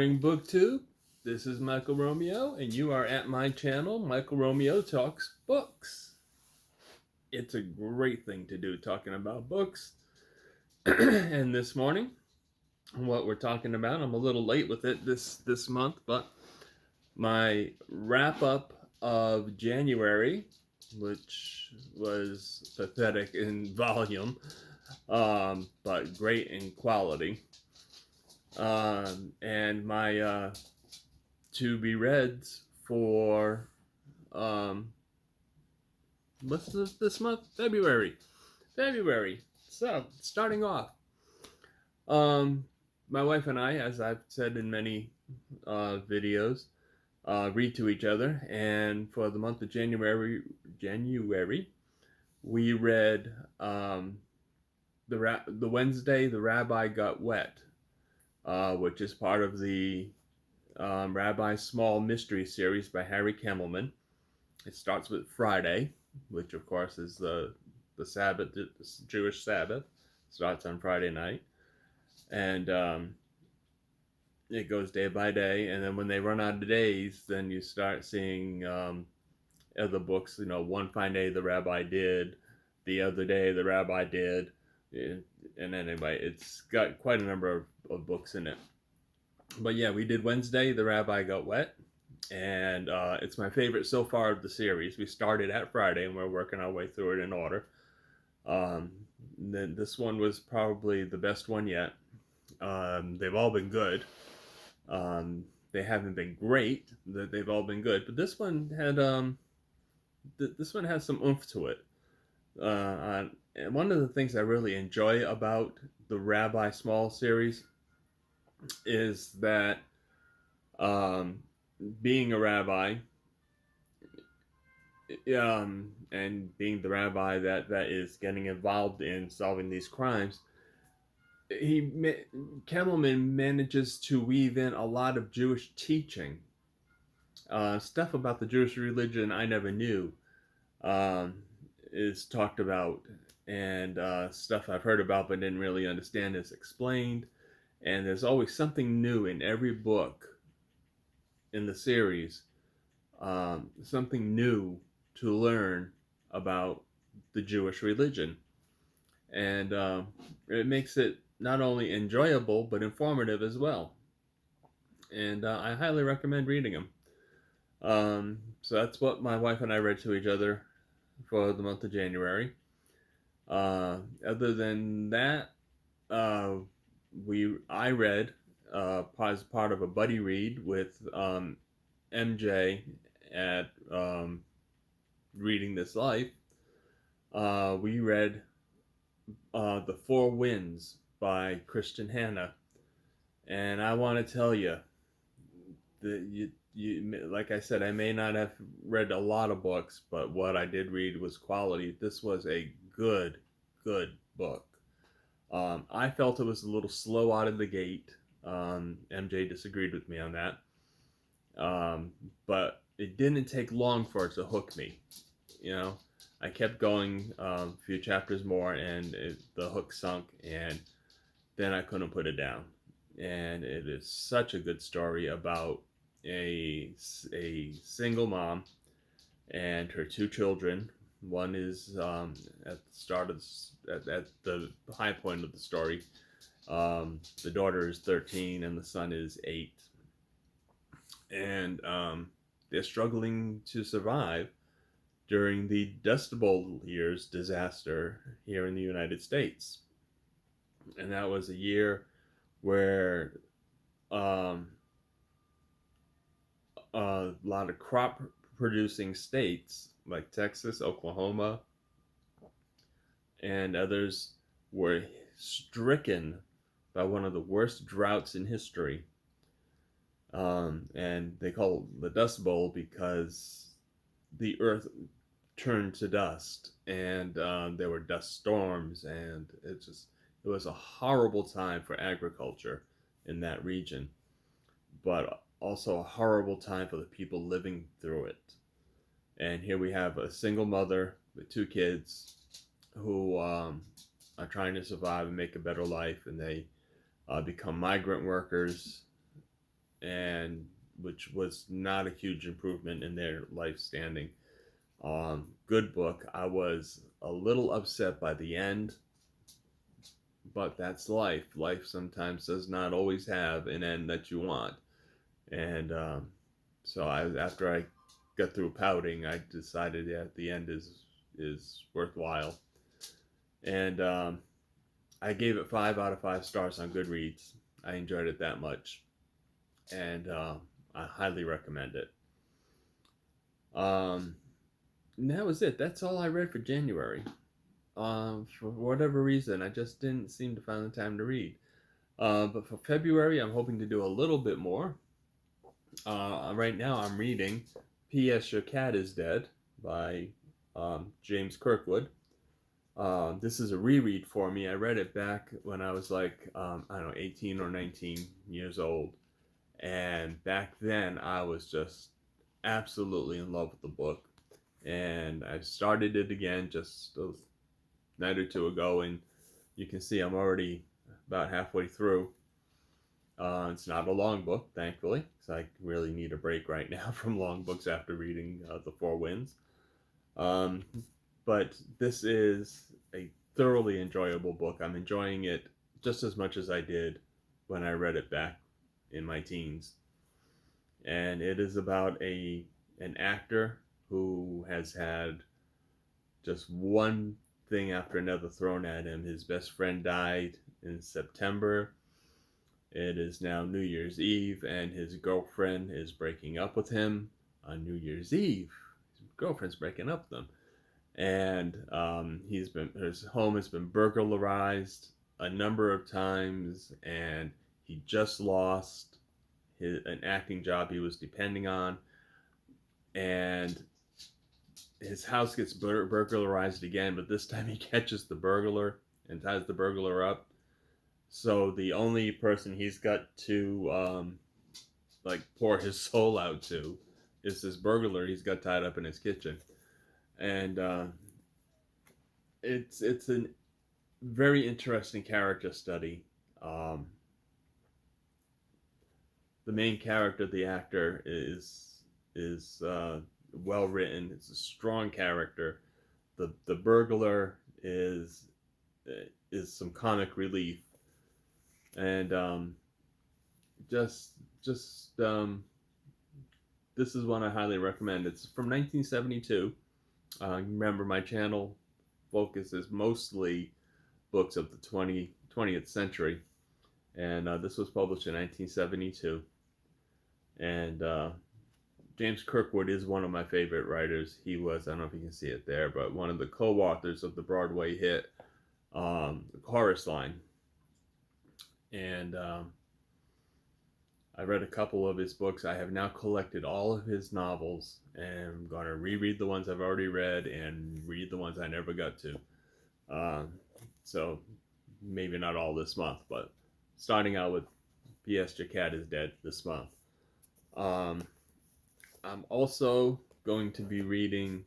morning, BookTube. This is Michael Romeo, and you are at my channel, Michael Romeo Talks Books. It's a great thing to do, talking about books. And this morning, what we're talking about, I'm a little late with it this month, but my wrap-up of January, which was pathetic in volume, but great in quality. And my to be reads for what's this month? February. So starting off, my wife and I, as I've said in many videos, read to each other, and for the month of January, we read the Wednesday the Rabbi Got Wet, which is part of the Rabbi's Small Mystery Series by Harry Kemmelman. It starts with Friday, which of course is the Sabbath, the Jewish Sabbath. Starts on Friday night, and it goes day by day. And then when they run out of days, then you start seeing other books. You know, one fine day the Rabbi did, the other day the Rabbi did, and anyway, it's got quite a number of books in it. But yeah, we did Wednesday, The Rabbi Got Wet, and it's my favorite so far of the series. We started at Friday, and we're working our way through it in order. Then this one was probably the best one yet. They've all been good. They haven't been great. They've all been good, but this one had this one has some oomph to it. And one of the things I really enjoy about the Rabbi Small series is that being a rabbi, and being the rabbi that is getting involved in solving these crimes, Kemmelman manages to weave in a lot of Jewish teaching, stuff about the Jewish religion I never knew is talked about, and stuff I've heard about but didn't really understand is explained. And there's always something new in every book in the series, something new to learn about the Jewish religion. And it makes it not only enjoyable, but informative as well. And I highly recommend reading them. So that's what my wife and I read to each other for the month of January. Other than that, I read as part of a buddy read with MJ at Reading This Life. We read The Four Winds by Kristen Hannah, and I want to tell you that you like I said, I may not have read a lot of books, but what I did read was quality. This was a good book. I felt it was a little slow out of the gate. MJ disagreed with me on that. But it didn't take long for it to hook me. You know, I kept going a few chapters more, and the hook sunk, and then I couldn't put it down. And it is such a good story about a single mom and her two children. One is at the start of at the high point of the story. The daughter is 13 and the son is 8, and they're struggling to survive during the Dust Bowl year's disaster here in the United States. And that was a year where a lot of crop producing states like Texas, Oklahoma, and others were stricken by one of the worst droughts in history. And they call it the Dust Bowl because the earth turned to dust, and there were dust storms, and it was a horrible time for agriculture in that region, but also a horrible time for the people living through it. And here we have a single mother with 2 kids who are trying to survive and make a better life, and they become migrant workers and which was not a huge improvement in their life standing. Good book. I was a little upset by the end, but that's life. Life sometimes does not always have an end that you want. And so after I got through pouting, I decided that the end is worthwhile. And I gave it 5 out of 5 stars on Goodreads. I enjoyed it that much, and I highly recommend it. And that was it. That's all I read for January. For whatever reason, I just didn't seem to find the time to read. But for February, I'm hoping to do a little bit more. Right now, I'm reading P.S. Your Cat is Dead by James Kirkwood. This is a reread for me. I read it back when I was like, I don't know, 18 or 19 years old. And back then, I was just absolutely in love with the book. And I started it again just a night or two ago, and you can see I'm already about halfway through. It's not a long book, thankfully, because I really need a break right now from long books after reading The Four Winds. But this is a thoroughly enjoyable book. I'm enjoying it just as much as I did when I read it back in my teens. And it is about an actor who has had just one thing after another thrown at him. His best friend died in September. It is now New Year's Eve, and his girlfriend is breaking up with him on New Year's Eve. His girlfriend's breaking up with him, and his home has been burglarized a number of times, and he just lost an acting job he was depending on, and his house gets burglarized again, but this time he catches the burglar and ties the burglar up. So the only person he's got to pour his soul out to is this burglar he's got tied up in his kitchen, and it's a very interesting character study. The main character, the actor, is well written. It's a strong character. The burglar is some comic relief, and just this is one I highly recommend. It's from 1972. Remember, my channel focuses mostly books of the 20th century, and this was published in 1972. And James Kirkwood is one of my favorite writers. He was, I don't know if you can see it there, but one of the co-authors of the Broadway hit Chorus Line. And I read a couple of his books. I have now collected all of his novels, and I'm going to reread the ones I've already read and read the ones I never got to. So maybe not all this month, but starting out with P.S. Your Cat is Dead this month. I'm also going to be reading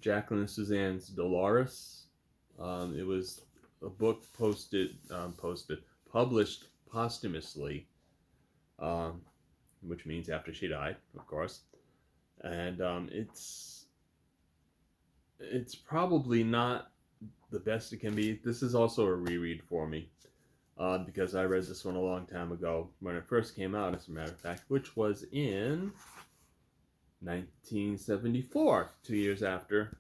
Jacqueline and Susann's Dolores. It was a book published posthumously, which means after she died, of course. And it's probably not the best it can be. This is also a reread for me, because I read this one a long time ago when it first came out, as a matter of fact, which was in 1974, 2 years after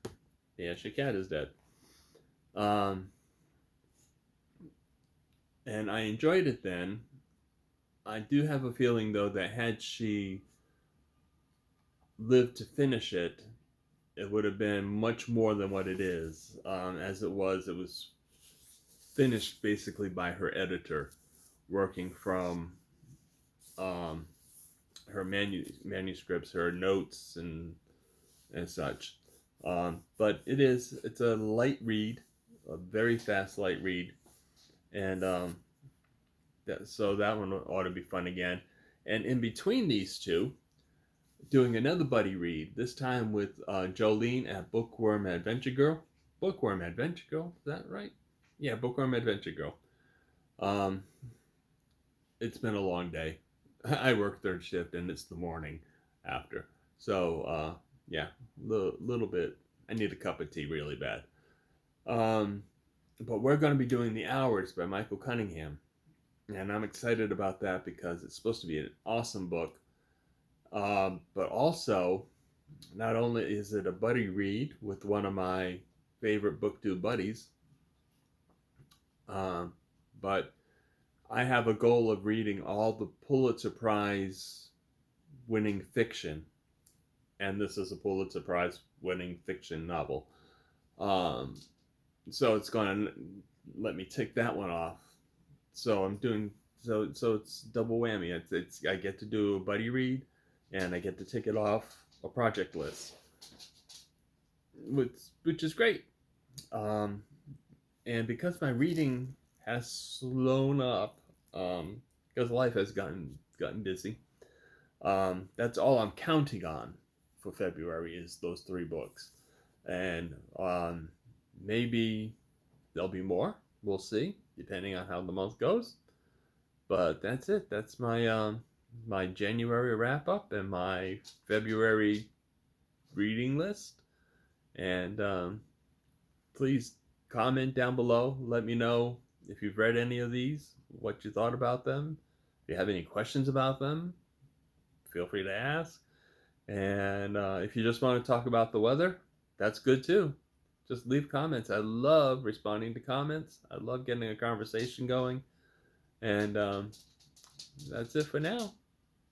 Yes, Your Cat is Dead. And I enjoyed it then. I do have a feeling, though, that had she lived to finish it, it would have been much more than what it is. As it was finished basically by her editor, working from her manuscripts, her notes, and such. But it's a light read, a very fast light read, and so that one ought to be fun again. And in between these two, doing another buddy read, this time with Jolene at Bookworm Adventure Girl. Bookworm Adventure Girl, is that right? Yeah, Bookworm Adventure Girl. It's been a long day. I work third shift and it's the morning after. So yeah, little bit. I need a cup of tea really bad. Um, but we're going to be doing The Hours by Michael Cunningham, and I'm excited about that because it's supposed to be an awesome book. But also, not only is it a buddy read with one of my favorite BookTube buddies, um, but I have a goal of reading all the Pulitzer Prize winning fiction, and this is a Pulitzer Prize winning fiction novel. Um, so it's going to let me tick that one off. So I'm doing so it's double whammy. It's I get to do a buddy read, and I get to tick it off a project list, which is great. Um, and because my reading has slowed up, because life has gotten busy, that's all I'm counting on for February is those 3 books, and maybe there'll be more. We'll see, depending on how the month goes. But that's it. That's my January wrap up and my February reading list. And please comment down below. Let me know if you've read any of these, what you thought about them. If you have any questions about them, feel free to ask. And if you just want to talk about the weather, that's good too. Just leave comments. I love responding to comments. I love getting a conversation going. And that's it for now.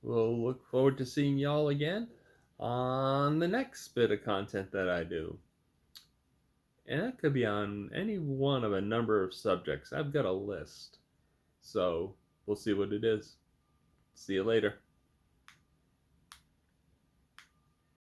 We'll look forward to seeing y'all again on the next bit of content that I do. And that could be on any one of a number of subjects. I've got a list. So we'll see what it is. See you later.